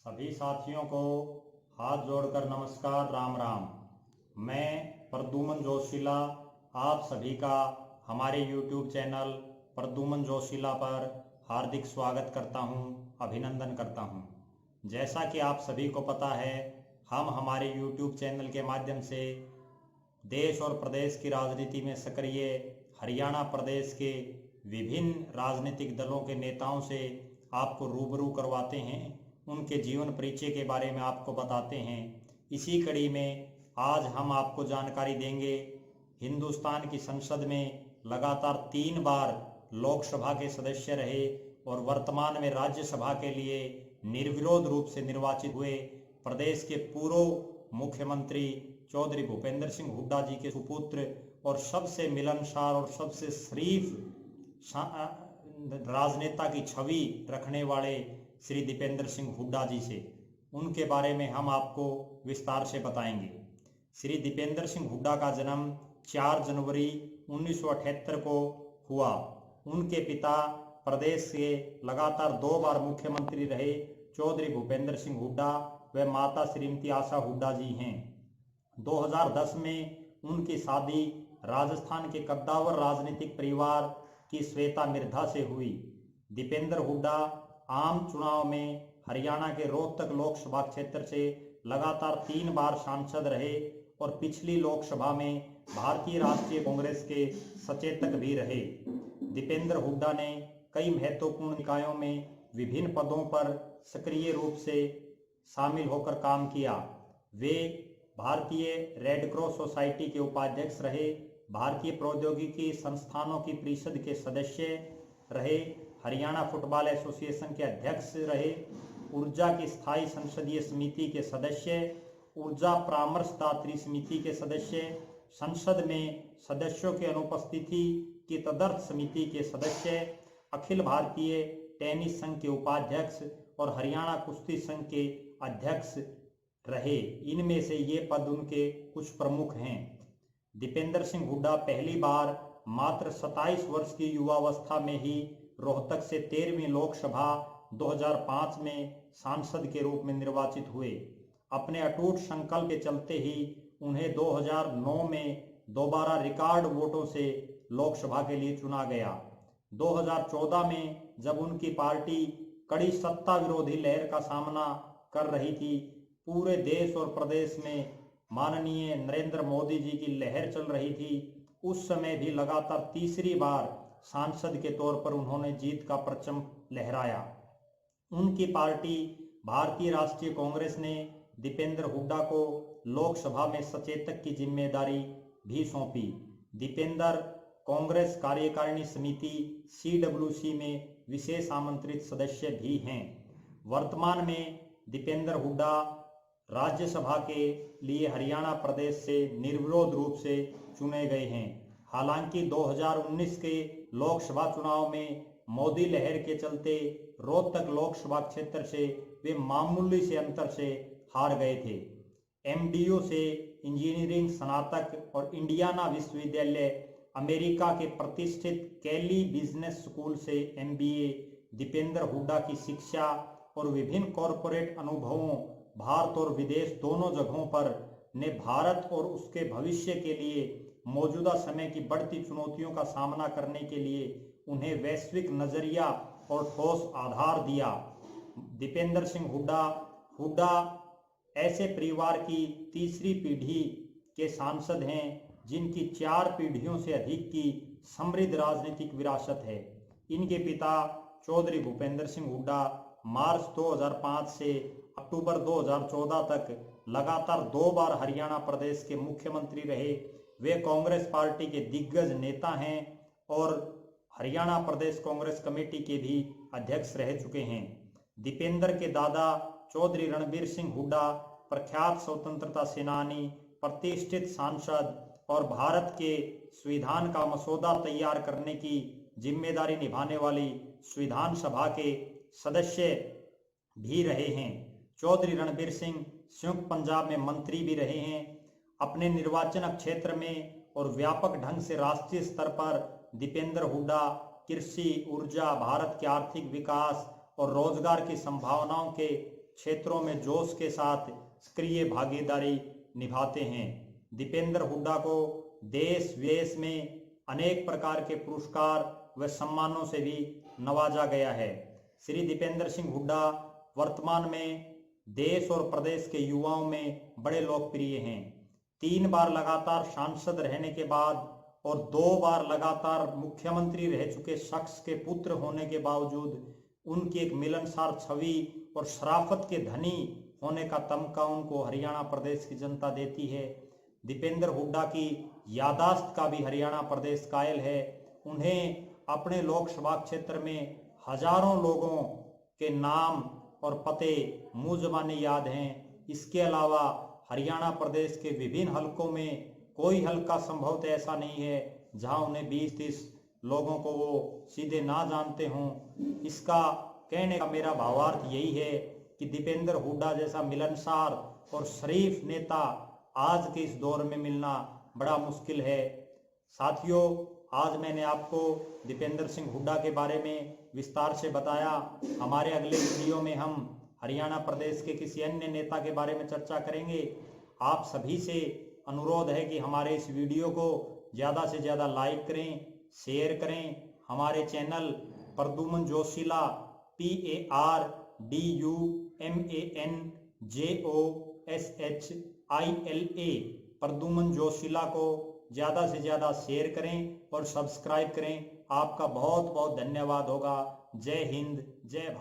सभी साथियों को हाथ जोड़कर नमस्कार, राम राम। मैं प्रद्युमन जोशीला आप सभी का हमारे YouTube चैनल प्रद्युमन जोशीला पर हार्दिक स्वागत करता हूं, अभिनंदन करता हूं। जैसा कि आप सभी को पता है, हम हमारे YouTube चैनल के माध्यम से देश और प्रदेश की राजनीति में सक्रिय हरियाणा प्रदेश के विभिन्न राजनीतिक दलों के नेताओं से आपको रूबरू करवाते हैं, उनके जीवन परिचय के बारे में आपको बताते हैं। इसी कड़ी में आज हम आपको जानकारी देंगे, हिंदुस्तान की संसद में लगातार 3 बार लोकसभा के सदस्य रहे और वर्तमान में राज्यसभा के लिए निर्विरोध रूप से निर्वाचित हुए प्रदेश के पूर्व मुख्यमंत्री चौधरी भूपेंद्र सिंह हुड्डा जी के सुपुत्र और सबसे मिलनसार और सबसे शरीफ राजनेता की छवि रखने वाले श्री दीपेंद्र सिंह हुड्डा जी से, उनके बारे में हम आपको विस्तार से बताएंगे। श्री दीपेंद्र सिंह हुड्डा का जन्म 4 जनवरी 1978 को हुआ। उनके पिता प्रदेश के लगातार 2 बार मुख्यमंत्री रहे चौधरी भूपेंद्र सिंह हुड्डा व माता श्रीमती आशा हुड्डा जी हैं। 2010 में उनकी शादी राजस्थान के कद्दावर राजनीतिक परिवार की श्वेता मिर्धा से हुई। दीपेंद्र हुड्डा आम चुनाव में हरियाणा के रोहतक लोकसभा क्षेत्र से लगातार 3 बार सांसद रहे और पिछली लोकसभा में भारतीय राष्ट्रीय कांग्रेस के सचेतक भी रहे। दीपेंद्र हुड्डा ने कई महत्वपूर्ण निकायों में विभिन्न पदों पर सक्रिय रूप से शामिल होकर काम किया। वे भारतीय रेड क्रॉस सोसाइटी के उपाध्यक्ष रहे, भारतीय प्रौद्योगिकी संस्थानों की परिषद के सदस्य रहे, हरियाणा फुटबॉल एसोसिएशन के अध्यक्ष रहे, ऊर्जा की स्थायी संसदीय समिति के सदस्य, ऊर्जा परामर्शदात्री समिति के सदस्य, संसद में सदस्यों की अनुपस्थिति की तदर्थ समिति के सदस्य, अखिल भारतीय टेनिस संघ के उपाध्यक्ष और हरियाणा कुश्ती संघ के अध्यक्ष रहे। इनमें से ये पद उनके कुछ प्रमुख हैं। दीपेंद्र सिंह हुड्डा पहली बार मात्र 27 वर्ष की युवावस्था में ही रोहतक से 13वीं लोकसभा 2005 में सांसद के रूप में निर्वाचित हुए। अपने अटूट संकल्प के चलते ही उन्हें 2009 में दोबारा रिकॉर्ड वोटों से लोकसभा के लिए चुना गया। 2014 में जब उनकी पार्टी कड़ी सत्ता विरोधी लहर का सामना कर रही थी, पूरे देश और प्रदेश में माननीय नरेंद्र मोदी जी की लहर चल रही थी, उस समय भी लगातार तीसरी बार सांसद के तौर पर उन्होंने जीत का परचम लहराया। उनकी पार्टी भारतीय राष्ट्रीय कांग्रेस ने दीपेंद्र हुड्डा को लोकसभा में सचेतक की जिम्मेदारी भी सौंपी। दीपेंद्र कांग्रेस कार्यकारिणी समिति CWC में विशेष आमंत्रित सदस्य भी हैं। वर्तमान में दीपेंद्र हुड्डा राज्यसभा के लिए हरियाणा प्रदेश से निर्विरोध रूप से चुने गए हैं। हालांकि 2019 के लोकसभा चुनाव में मोदी लहर के चलते रोहतक लोकसभा क्षेत्र से वे मामूली से अंतर से हार गए थे। MDU से इंजीनियरिंग स्नातक और इंडियाना विश्वविद्यालय अमेरिका के प्रतिष्ठित कैली बिजनेस स्कूल से MBA दीपेंद्र हुड्डा की शिक्षा और विभिन्न कॉरपोरेट अनुभवों भारत और विदेश दोनों जगहों पर ने भारत और उसके भविष्य के लिए मौजूदा समय की बढ़ती चुनौतियों का सामना करने के लिए उन्हें वैश्विक नजरिया और ठोस आधार दिया। दीपेंद्र सिंह हुड्डा ऐसे परिवार की तीसरी पीढ़ी के सांसद हैं जिनकी 4 पीढ़ियों से अधिक की समृद्ध राजनीतिक विरासत है। इनके पिता चौधरी भूपेंद्र सिंह हुड्डा मार्च 2005 से अक्टूबर 2014 तक लगातार 2 बार हरियाणा प्रदेश के मुख्यमंत्री रहे। वे कांग्रेस पार्टी के दिग्गज नेता हैं और हरियाणा प्रदेश कांग्रेस कमेटी के भी अध्यक्ष रह चुके हैं। दीपेंद्र के दादा चौधरी रणबीर सिंह हुड्डा प्रख्यात स्वतंत्रता सेनानी, प्रतिष्ठित सांसद और भारत के संविधान का मसौदा तैयार करने की जिम्मेदारी निभाने वाली संविधान सभा के सदस्य भी रहे हैं। चौधरी रणबीर सिंह संयुक्त पंजाब में मंत्री भी रहे हैं। अपने निर्वाचन क्षेत्र में और व्यापक ढंग से राष्ट्रीय स्तर पर दीपेंद्र हुड्डा कृषि, ऊर्जा, भारत के आर्थिक विकास और रोजगार की संभावनाओं के क्षेत्रों में जोश के साथ सक्रिय भागीदारी निभाते हैं। दीपेंद्र हुड्डा को देश विदेश में अनेक प्रकार के पुरस्कार व सम्मानों से भी नवाजा गया है। श्री दीपेंद्र सिंह हुड्डा वर्तमान में देश और प्रदेश के युवाओं में बड़े लोकप्रिय हैं। 3 बार लगातार सांसद रहने के बाद और 2 बार लगातार मुख्यमंत्री रह चुके शख्स के पुत्र होने के बावजूद उनकी एक मिलनसार छवि और शराफत के धनी होने का तमगा उनको हरियाणा प्रदेश की जनता देती है। दीपेंद्र हुड्डा की यादाश्त का भी हरियाणा प्रदेश कायल है। उन्हें अपने लोकसभा क्षेत्र में हजारों लोगों के नाम और पते मुंह ज़बानी याद हैं। इसके अलावा हरियाणा प्रदेश के विभिन्न हलकों में कोई हलका संभवतः ऐसा नहीं है जहां उन्हें 20-30 लोगों को वो सीधे ना जानते हों। इसका कहने का मेरा भावार्थ यही है कि दीपेंद्र हुड्डा जैसा मिलनसार और शरीफ नेता आज के इस दौर में मिलना बड़ा मुश्किल है। साथियों, आज मैंने आपको दीपेंद्र सिंह हुड्डा के बारे में विस्तार से बताया। हमारे अगले वीडियो में हम हरियाणा प्रदेश के किसी अन्य नेता के बारे में चर्चा करेंगे। आप सभी से अनुरोध है कि हमारे इस वीडियो को ज़्यादा से ज़्यादा लाइक करें, शेयर करें। हमारे चैनल प्रद्युमन जोशीला PARDUMANJOSHILA प्रद्युमन जोशीला को ज़्यादा से ज़्यादा शेयर करें और सब्सक्राइब करें। आपका बहुत बहुत धन्यवाद होगा। जय हिंद, जय भारत।